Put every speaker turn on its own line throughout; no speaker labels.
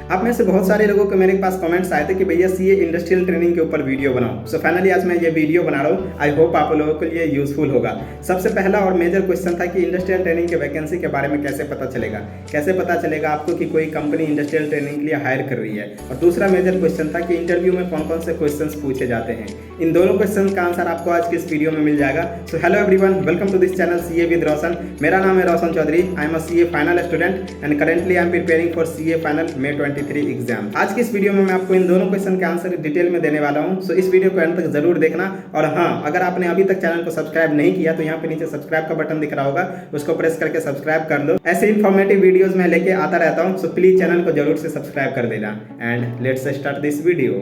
आप में से बहुत सारे लोगों को मेरे पास कमेंट्स आए थे कि भैया सीए इंडस्ट्रियल ट्रेनिंग के ऊपर वीडियो बनाओ। सो फाइनली आज मैं ये वीडियो बना रहा हूँ। आई होप आप लोगों के लिए यूजफुल होगा। सबसे पहला और मेजर क्वेश्चन था कि इंडस्ट्रियल ट्रेनिंग के वैकेंसी के बारे में कैसे पता चलेगा आपको कि कोई कंपनी इंडस्ट्रियल ट्रेनिंग के लिए हायर कर रही है। और दूसरा मेजर क्वेश्चन था कि इंटरव्यू में कौन कौन से क्वेश्चन पूछे जाते हैं। इन दोनों क्वेश्चन का आंसर आपको आज की इस वीडियो में मिल जाएगा। So hello everyone, welcome to this channel CA with Roshan. मेरा नाम है Roshan Chaudhary. I am a CA final student and currently I am preparing for CA final May 23 exam. आज की इस वीडियो में मैं आपको इन दोनों क्वेश्चन के आंसर डिटेल में देने वाला हूं। सो इस वीडियो को अंत तक जरूर देखना। और हाँ, अगर आपने अभी तक चैनल को सब्सक्राइब नहीं किया तो यहाँ पे नीचे सब्सक्राइब का बटन दिख रहा होगा, उसको प्रेस करके सब्सक्राइब कर लो। ऐसे इन्फॉर्मेटिव वीडियोस मैं लेके आता रहता हूँ। सो प्लीज चैनल को जरूर से सब्सक्राइब कर देना। And let's start this video.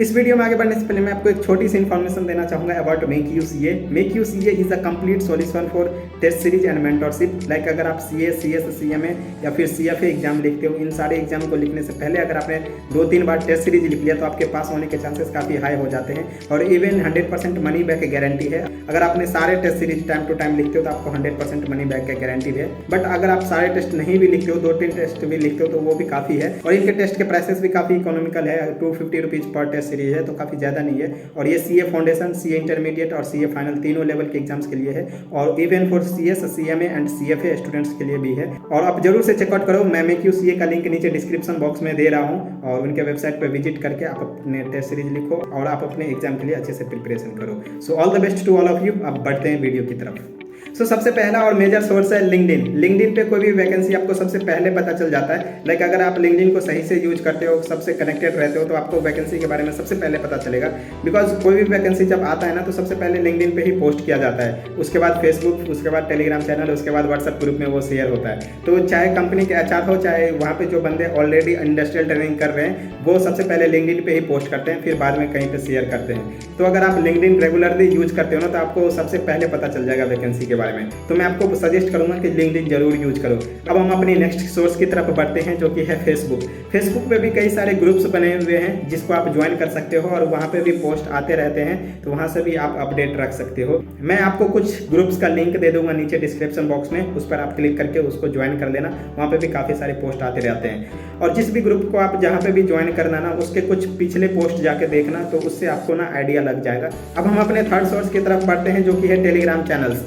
इस वीडियो में आगे बढ़ने से पहले मैं आपको एक छोटी सी इन्फॉर्मेशन देना चाहूंगा about Make You CA. Make You CA is a complete solution for test series and mentorship. Like अगर आप सीए, सीएस, सीएमए या फिर सीएफए एग्जाम लिखते हो, इन सारे एग्जाम को लिखने से पहले अगर आपने 2-3 बार टेस्ट सीरीज लिख लिया तो आपके पास होने के चांसेस काफ़ी हाई हो जाते हैं। और इवन 100% मनी बैक गारंटी है। अगर आपने सारे test series time to time लिखते हो तो आपको 100% मनी बैक का गारंटी है। बट अगर आप सारे टेस्ट नहीं भी लिखते हो, 2-3 टेस्ट भी लिखते हो तो वो भी काफ़ी है। और इनके टेस्ट के प्राइसेस भी काफ़ी इकोनॉमिकल है। 250 रुपीज़ पर टेस्ट सीरीज है, तो काफ़ी ज़्यादा नहीं है। और ये सीए फाउंडेशन, सीए इंटरमीडिएट और सीए फाइनल तीनों लेवल के एग्जाम्स के लिए है। और even for CS, CMA and CFA students के लिए भी है। और आप जरूर से चेकआउट करो। मैं मेक यू सीए का लिंक नीचे डिस्क्रिप्शन बॉक्स में दे रहा हूँ और उनके वेबसाइट पर विजिट करके आप अपने टेस्ट सीरीज लिखो और आप अपने एग्जाम के लिए अच्छे से प्रिपरेशन करो। So all the best to all of you. अब बढ़ते हैं वीडियो की तरफ। सबसे पहला और मेजर सोर्स है लिंक्डइन। लिंक्डइन पे कोई भी वैकेंसी आपको सबसे पहले पता चल जाता है। लाइक अगर आप लिंक्डइन को सही से यूज करते हो, सबसे कनेक्टेड रहते हो, तो आपको वैकेंसी के बारे में सबसे पहले पता चलेगा। बिकॉज कोई भी वैकेंसी जब आता है ना तो सबसे पहले लिंक्डइन पे ही पोस्ट किया जाता है, उसके बाद फेसबुक, उसके बाद टेलीग्राम चैनल, उसके बाद व्हाट्सएप ग्रुप में वो शेयर होता है। तो चाहे कंपनी के एचआर हो, चाहे वहाँ पे जो बंदे ऑलरेडी इंडस्ट्रियल ट्रेनिंग कर रहे हैं, वो सबसे पहले लिंक्डइन पे ही पोस्ट करते हैं, फिर बाद में कहीं पे शेयर करते हैं। तो अगर आप लिंक्डइन रेगुलरली यूज करते हो ना तो आपको सबसे पहले पता चल जाएगा वैकेंसी के बारे में। तो मैं आपको सजेस्ट करूंगा कि लिंक्डइन जरूर यूज करो। अब हम अपनी नेक्स्ट सोर्स की तरफ बढ़ते हैं, जो कि है फेसबुक। फेसबुक पे भी कई सारे ग्रुप्स बने हुए हैं जिसको आप ज्वाइन कर सकते हो और वहाँ पे भी पोस्ट आते रहते हैं, तो वहाँ से भी आप अपडेट रख सकते हो। मैं आपको कुछ ग्रुप्स का लिंक दे दूंगा नीचे डिस्क्रिप्शन बॉक्स में, उस पर आप क्लिक करके उसको ज्वाइन कर लेना। वहाँ पे भी काफ़ी सारे पोस्ट आते रहते हैं। और जिस भी ग्रुप को आप जहाँ पे भी ज्वाइन करना ना, उसके कुछ पिछले पोस्ट जाके देखना, तो उससे आपको ना आइडिया लग जाएगा। अब हम अपने थर्ड सोर्स की तरफ बढ़ते हैं, जो कि है टेलीग्राम चैनल्स।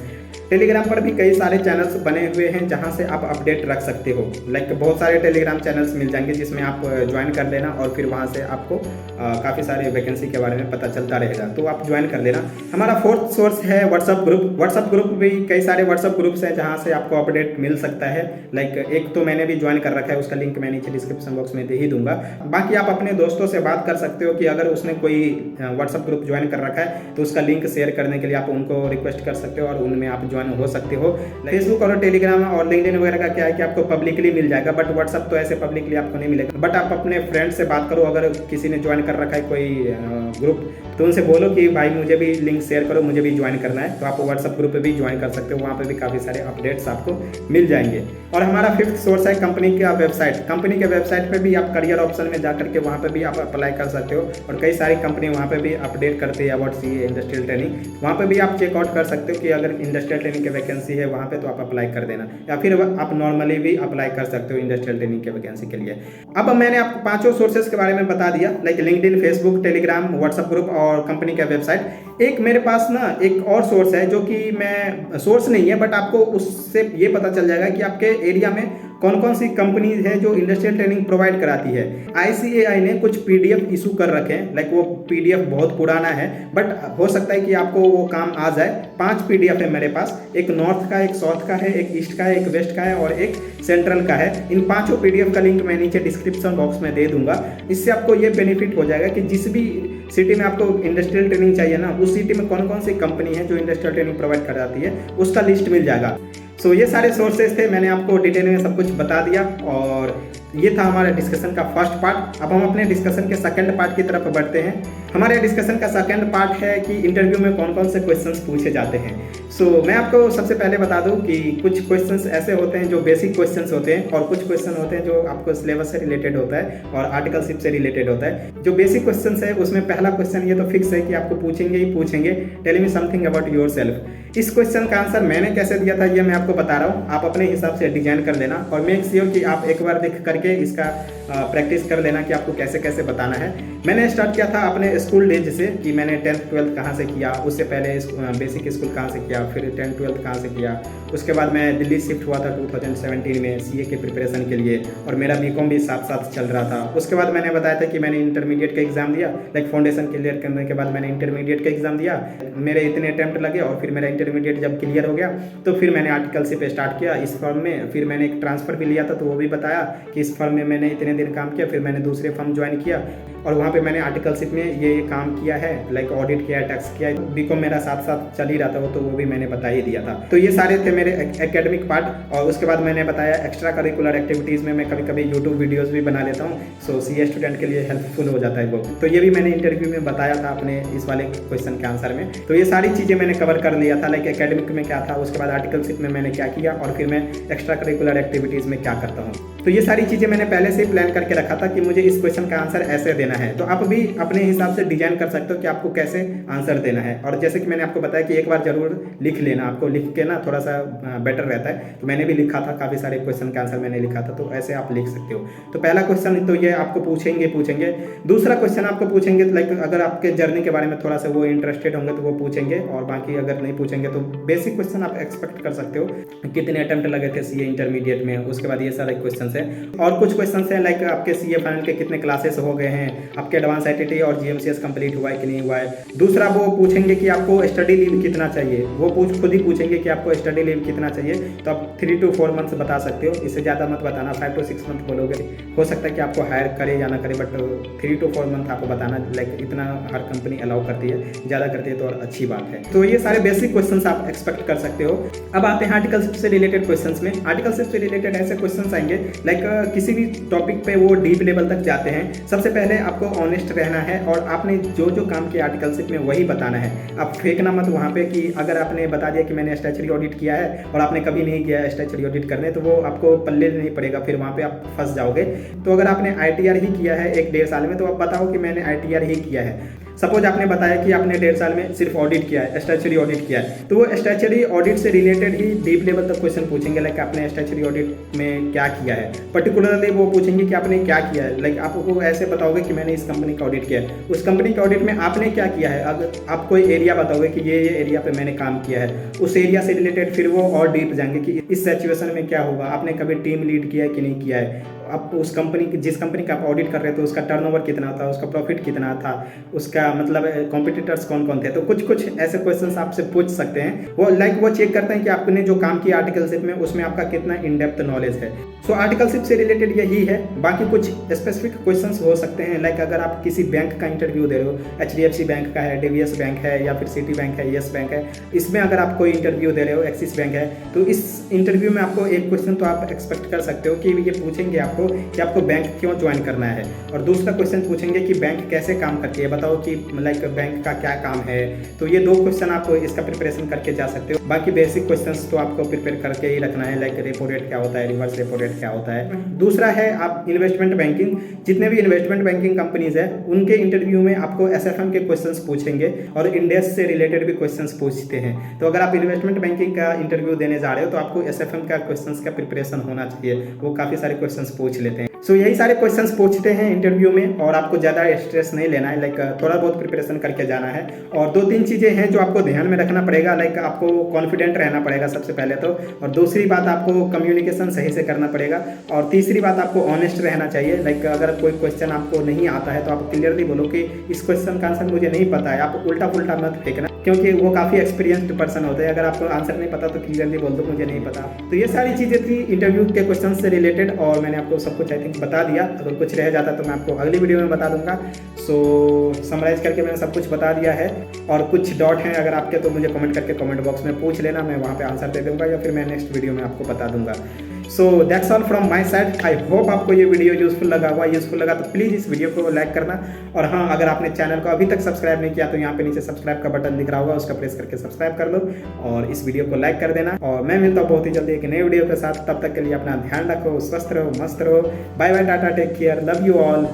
टेलीग्राम पर भी कई सारे चैनल्स बने हुए हैं जहां से आप अपडेट रख सकते हो। लाइक बहुत सारे टेलीग्राम चैनल्स मिल जाएंगे जिसमें आप ज्वाइन कर लेना और फिर वहां से आपको काफ़ी सारे वैकेंसी के बारे में पता चलता रहेगा, तो आप ज्वाइन कर लेना। हमारा फोर्थ सोर्स है व्हाट्सअप ग्रुप। व्हाट्सअप ग्रुप भी कई सारे व्हाट्सअप ग्रुप्स हैं जहाँ से आपको अपडेट मिल सकता है। लाइक एक तो मैंने भी ज्वाइन कर रखा है, उसका लिंक मैं नीचे डिस्क्रिप्शन बॉक्स में दे ही दूंगा। बाकी आप अपने दोस्तों से बात कर सकते हो कि अगर उसने कोई व्हाट्सअप ग्रुप ज्वाइन कर रखा है तो उसका लिंक शेयर करने के लिए आप उनको रिक्वेस्ट कर सकते हो और उनमें आप ज्वाइन हो सकते हो। फेसबुक और टेलीग्राम और लिंक्डइन वगैरह का क्या है कि आपको पब्लिकली मिल जाएगा, बट व्हाट्सअप तो ऐसे पब्लिकली आपको नहीं मिलेगा। बट आप अपने फ्रेंड से बात करो, अगर किसी ने ज्वाइन कर रखा है कोई ग्रुप, तो उनसे बोलो कि भाई मुझे भी लिंक शेयर करो, मुझे भी ज्वाइन करना है। तो आप व्हाट्सएप ग्रुप पे भी ज्वाइन कर सकते हो, वहाँ पे भी काफ़ी सारे अपडेट्स आपको मिल जाएंगे। और हमारा फिफ्थ सोर्स है कंपनी का वेबसाइट। कंपनी के वेबसाइट पे भी आप करियर ऑप्शन में जाकर के वहाँ पे भी आप अप्लाई कर सकते हो और कई सारी कंपनी वहाँ पे भी अपडेट करती है अबाउट सीए इंडस्ट्रियल ट्रेनिंग। वहाँ पे भी आप चेकआउट कर सकते हो कि अगर इंडस्ट्रियल ट्रेनिंग की वैकेंसी है वहाँ पे, तो आप अप्लाई कर देना, या फिर आप नॉर्मली भी अप्लाई कर सकते हो इंडस्ट्रियल ट्रेनिंग के वैकेंसी के लिए। अब मैंने आपको पांचों सोर्सेज के बारे में बता दिया, like LinkedIn, Facebook, Telegram, WhatsApp group और कंपनी का वेबसाइट। एक मेरे पास ना एक और सोर्स है जो कि मैं सोर्स नहीं है, बट आपको उससे ये पता चल जाएगा कि आपके एरिया में कौन कौन सी कंपनीज है जो इंडस्ट्रियल ट्रेनिंग प्रोवाइड कराती है। आईसीएआई ने कुछ पीडीएफ इशू कर रखे हैं। लाइक वो पीडीएफ बहुत पुराना है, बट हो सकता है कि आपको वो काम आ जाए। 5 पीडीएफ है मेरे पास, एक नॉर्थ का, एक साउथ का है, एक ईस्ट का है, एक वेस्ट का है और एक सेंट्रल का है। इन 5 पीडीएफ का लिंक मैं नीचे डिस्क्रिप्शन बॉक्स में दे दूंगा। इससे आपको ये बेनिफिट हो जाएगा कि जिस भी सिटी में आपको इंडस्ट्रियल ट्रेनिंग चाहिए ना, उस सिटी में कौन कौन सी कंपनी है जो इंडस्ट्रियल ट्रेनिंग प्रोवाइड कराती है, उसका लिस्ट मिल जाएगा। सो ये सारे सोर्सेज थे, मैंने आपको डिटेल में सब कुछ बता दिया और ये था हमारे डिस्कशन का फर्स्ट पार्ट। अब हम अपने डिस्कशन के सेकंड पार्ट की तरफ बढ़ते हैं। हमारे डिस्कशन का सेकंड पार्ट है कि इंटरव्यू में कौन कौन से क्वेश्चंस पूछे जाते हैं। सो मैं आपको सबसे पहले बता दूं कि कुछ क्वेश्चंस ऐसे होते हैं जो बेसिक क्वेश्चंस होते हैं और कुछ क्वेश्चन होते हैं जो आपको सिलेबस से रिलेटेड होता है और आर्टिकलशिप से रिलेटेड होता है। जो बेसिक क्वेश्चंस है उसमें पहला क्वेश्चन ये तो फिक्स है कि आपको पूछेंगे ही पूछेंगे, tell me something about yourself. इस क्वेश्चन का आंसर मैंने कैसे दिया था ये मैं आपको बता रहा हूँ, आप अपने हिसाब से डिजाइन कर लेना और मेक श्योर कि आप एक बार देख करके इसका प्रैक्टिस कर लेना कि आपको कैसे कैसे बताना है। मैंने स्टार्ट किया था अपने स्कूल डेज से कि मैंने 10th 12th कहाँ से किया, उससे पहले बेसिक स्कूल कहाँ से किया, फिर 10th 12th कहाँ से किया। उसके बाद मैं दिल्ली शिफ्ट हुआ था 2017 में सीए के प्रिपरेशन के लिए और मेरा बीकॉम भी साथ साथ चल रहा था। उसके बाद मैंने बताया था कि मैंने इंटरमीडिएट का एग्ज़ाम दिया, लाइक फाउंडेशन क्लियर करने के बाद मैंने इंटरमीडिएट का एग्ज़ाम दिया। मेरे इतने अटैम्प्ट लगे और फिर मेरा इंटरमीडिएट जब क्लियर हो गया तो फिर मैंने आर्टिकलशिप स्टार्ट किया इस फर्म में। फिर मैंने एक ट्रांसफ़र भी लिया था तो वो भी बताया कि इस फर्म में मैंने इतने दिन काम किया, फिर मैंने दूसरे फर्म ज्वाइन किया और वहाँ पे मैंने आर्टिकलशिप में ये काम किया है, लाइक ऑडिट किया, टैक्स किया। बीकॉम मेरा साथ साथ चल ही रहा था तो वो भी मैंने बता ही दिया था। तो ये सारे थे मेरे एकेडमिक पार्ट। और उसके बाद मैंने बताया एक्स्ट्रा करिकुलर एक्टिविटीज़ में मैं कभी कभी यूट्यूब वीडियोज़ भी बना लेता हूँ, सो सीए स्टूडेंट के लिए हेल्पफुल हो जाता है वो। तो ये भी मैंने इंटरव्यू में बताया था अपने इस वाले क्वेश्चन के आंसर में। तो ये सारी चीज़ें मैंने कवर कर लिया था, लाइक एकेडमिक में क्या था, उसके बाद आर्टिकलशिप में मैंने क्या किया और फिर मैं एक्स्ट्रा करिकुलर एक्टिविटीज़ में क्या करता हूँ। तो ये सारी चीज़ें मैंने पहले से ही प्लान करके रखा था कि मुझे इस क्वेश्चन का आंसर ऐसे देना है। तो आप भी अपने हिसाब से डिजाइन कर सकते हो कि आपको कैसे आंसर देना है। और जैसे कि मैंने आपको बताया कि एक बार जरूर लिख लेना, आपको लिख के ना थोड़ा सा बेटर रहता है। तो मैंने भी लिखा था, काफ़ी सारे क्वेश्चन का आंसर मैंने लिखा था, तो ऐसे आप लिख सकते हो। तो पहला क्वेश्चन तो ये आपको पूछेंगे। दूसरा क्वेश्चन आपको पूछेंगे लाइक अगर आपके जर्नी के बारे में थोड़ा सा वो इंटरेस्टेड होंगे तो वो पूछेंगे, और बाकी अगर नहीं पूछेंगे तो बेसिक क्वेश्चन आप एक्सपेक्ट कर सकते हो, कितने अटेम्प्ट लगे थे सीए इंटरमीडिएट में, उसके बाद ये सारे क्वेश्चन है। और कुछ क्वेश्चन है लाइक आपके सीए फाइनल के कितने क्लासेस हो गए हैं, आपके एडवांस आईटीटी और जीएमसीएस कंप्लीट हुआ है कि नहीं हुआ है। दूसरा वो पूछेंगे कि आपको स्टडी लीव कितना चाहिए, वो खुद ही पूछेंगे कि आपको स्टडी लीव कितना चाहिए। तो आप 3 to 4 मंथ्स बता सकते हो, इससे ज़्यादा मत बताना। 5 to 6 मंथ बोलोगे, हो सकता है कि आपको हायर करे या ना करे, बट 3 to 4 मंथ आपको बताना, लाइक इतना हर कंपनी अलाउ करती है, ज़्यादा करती है तो और अच्छी बात है। तो ये सारे बेसिक क्वेश्चंस आप एक्सपेक्ट कर सकते हो। अब आते हैं आर्टिकलशिप से रिलेटेड क्वेश्चंस में। आर्टिकलशिप से रिलेटेड ऐसे क्वेश्चंस आएंगे लाइक किसी भी टॉपिक पे वो डीप लेवल तक जाते हैं। सबसे पहले आपको ऑनेस्ट रहना है और आपने जो जो काम किया आर्टिकलशिप में वही बताना है। आप फेंकना मत वहाँ पे कि अगर आपने बता दिया कि मैंने स्टैच्यूटरी ऑडिट किया है और आपने कभी नहीं किया स्टैच्यूटरी ऑडिट करने, तो वो आपको पल्ले नहीं पड़ेगा, फिर वहाँ पे आप फंस जाओगे। तो अगर आपने ITR ही किया है 1-1.5 साल में, तो आप बताओ कि मैंने ITR ही किया है। सपोज आपने बताया कि आपने 1.5 साल में सिर्फ ऑडिट किया है, स्टैच्यूटरी ऑडिट किया है, तो वो स्टैच्यूटरी ऑडिट से रिलेटेड ही डीप लेवल तक क्वेश्चन पूछेंगे, लाइक आपने स्टैच्यूटरी ऑडिट में क्या किया है। पर्टिकुलरली वो पूछेंगे कि आपने क्या किया है, लाइक आपको ऐसे बताओगे कि मैंने इस कंपनी का ऑडिट किया है, उस कंपनी के ऑडिट में आपने क्या किया है। अगर आप कोई एरिया बताओगे कि ये एरिया पे मैंने काम किया है, उस एरिया से रिलेटेड फिर वो और डीप जाएंगे कि इस सिचुएशन में क्या होगा, आपने कभी टीम लीड किया है कि नहीं किया है, आप उस कंपनी की जिस कंपनी का आप ऑडिट कर रहे थे उसका टर्नओवर कितना था, उसका प्रॉफिट कितना था, उसका मतलब कॉम्पिटिटर्स कौन कौन थे। तो कुछ ऐसे क्वेश्चंस आपसे पूछ सकते हैं। वो चेक करते हैं कि आपने जो काम किया आर्टिकलशिप में उसमें आपका कितना इन डेप्थ नॉलेज है। सो आर्टिकलशिप से रिलेटेड यही है। बाकी कुछ स्पेसिफिक क्वेश्चंस हो सकते हैं, लाइक अगर आप किसी बैंक का इंटरव्यू दे रहे हो, HDFC बैंक का है, DBS बैंक है या फिर सिटी बैंक है, येस बैंक है, इसमें अगर आप कोई इंटरव्यू दे रहे हो, एक्सिस बैंक है, तो इस इंटरव्यू में आपको एक क्वेश्चन तो आप एक्सपेक्ट कर सकते हो कि ये पूछेंगे आपको कि आपको बैंक क्यों ज्वाइन करना है। और दूसरा क्वेश्चन पूछेंगे कि बैंक कैसे काम करती है, बताओ कि लाइक बैंक का क्या काम है। तो ये 2 क्वेश्चन आप इसका प्रिपरेशन करके जा सकते हो। बाकी बेसिक क्वेश्चंस तो आपको प्रिपेयर करके ही रखना है, लाइक रेपो रेट क्या होता है, रिवर्स रेपो रेट क्या होता है। दूसरा है आप इन्वेस्टमेंट बैंकिंग, जितने भी इन्वेस्टमेंट बैंकिंग कंपनीज है उनके इंटरव्यू में आपको SFM के क्वेश्चंस पूछेंगे और इंडेक्स से रिलेटेड भी क्वेश्चंस पूछते हैं। तो अगर आप इन्वेस्टमेंट बैंकिंग का इंटरव्यू देने जा रहे हो तो आपको SFM का क्वेश्चंस का प्रिपरेशन होना चाहिए, वो काफ़ी सारे क्वेश्चंस पूछ लेते हैं। सो यही सारे क्वेश्चंस पूछते हैं इंटरव्यू में और आपको ज़्यादा स्ट्रेस नहीं लेना है, लाइक थोड़ा बहुत प्रिपरेशन करके जाना है। और 2-3 चीज़ें हैं जो आपको ध्यान में रखना पड़ेगा, लाइक आपको कॉन्फिडेंट रहना पड़ेगा सबसे पहले तो, और दूसरी बात आपको कम्युनिकेशन सही से करना पड़ेगा, और तीसरी बात आपको ऑनेस्ट रहना चाहिए। लाइक अगर कोई क्वेश्चन आपको नहीं आता है तो आप क्लियरली बोलो कि इस क्वेश्चन का आंसर मुझे नहीं पता है। आप उल्टा पुल्टा मत फेंकना, क्योंकि वो काफ़ी एक्सपीरियंस्ड पर्सन होते हैं। अगर आपको आंसर नहीं पता तो क्लियरली बोल दो मुझे नहीं पता। तो ये सारी चीज़ें थी इंटरव्यू के क्वेश्चन से रिलेटेड और मैंने आपको सब कुछ आई थिंक बता दिया। अगर कुछ रह जाता तो मैं आपको अगली वीडियो में बता दूंगा। सो समराइज करके मैंने सब कुछ बता दिया है, और कुछ डॉट हैं अगर आपके तो मुझे कमेंट करके कमेंट बॉक्स में पूछ लेना, मैं वहाँ पे आंसर दे दूंगा या फिर मैं नेक्स्ट वीडियो में आपको बता दूंगा। So that's all from my side. I hope आपको ये वीडियो यूजफुल लगा होगा। यूजफुल लगा तो प्लीज़ इस वीडियो को लाइक करना। और हाँ, अगर आपने चैनल को अभी तक सब्सक्राइब नहीं किया तो यहाँ पे नीचे सब्सक्राइब का बटन दिख रहा होगा, उसका प्रेस करके सब्सक्राइब कर लो और इस वीडियो को लाइक कर देना। और मैं मिलता हूँ बहुत ही जल्दी एक नए वीडियो के साथ। तब तक के लिए अपना ध्यान रखो, स्वस्थ रहो, मस्त रहो। Bye bye, tata, take care, love you all.